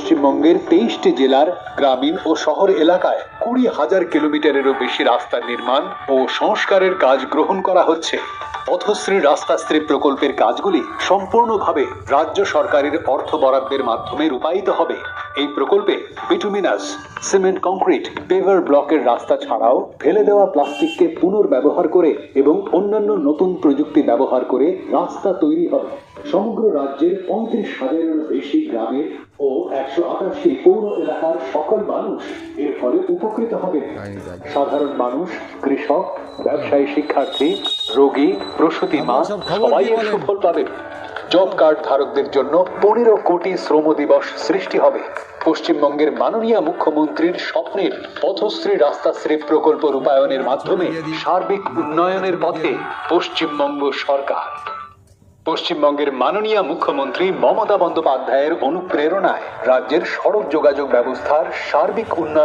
পশ্চিমবঙ্গের 23টি জেলার গ্রামীণ ও শহর এলাকায় 20,000 কিলোমিটারেরও বেশি রাস্তা নির্মাণ ও সংস্কারের কাজ গ্রহণ করা হচ্ছে। পথশ্রী রাস্তাশ্রী প্রকল্পের কাজগুলি সম্পূর্ণভাবে রাজ্য সরকারের অর্থ বরাদ্দের মাধ্যমে রূপায়িত হবে। এই প্রকল্পে বিটুমিনাস, সিমেন্ট, কংক্রিট, পেভার ব্লকের রাস্তা ছাড়াও ফেলে দেওয়া প্লাস্টিককে পুনর্ব্যবহার করে এবং অন্যান্য নতুন প্রযুক্তি ব্যবহার করে রাস্তা তৈরি হবে। সমগ্র রাজ্যের 35,000-এরও বেশি গ্রামের ও 188 পৌর এলাকার সকল মানুষ এর ফলে উপকৃত হবে। সাধারণ মানুষ, কৃষক, ব্যবসায়ী, শিক্ষার্থী, রোগী, প্রসূতি মা সবাই এর সুফল পাবেন। জব কার্ড ধারকদের জন্য 15 কোটি শ্রম দিবস সৃষ্টি হবে। পশ্চিমবঙ্গের মাননীয় মুখ্যমন্ত্রীর স্বপ্নের পথশ্রী রাস্তাশ্রী প্রকল্প রূপায়ণের মাধ্যমে সার্বিক উন্নয়নের পথে পশ্চিমবঙ্গ সরকার। পশ্চিমবঙ্গের মাননীয় মুখ্যমন্ত্রী মমতা বন্দ্যোপাধ্যায়ের অনুপ্রেরণায় রাজ্যের সড়ক যোগাযোগ ব্যবস্থার সার্বিক উন্নয়ন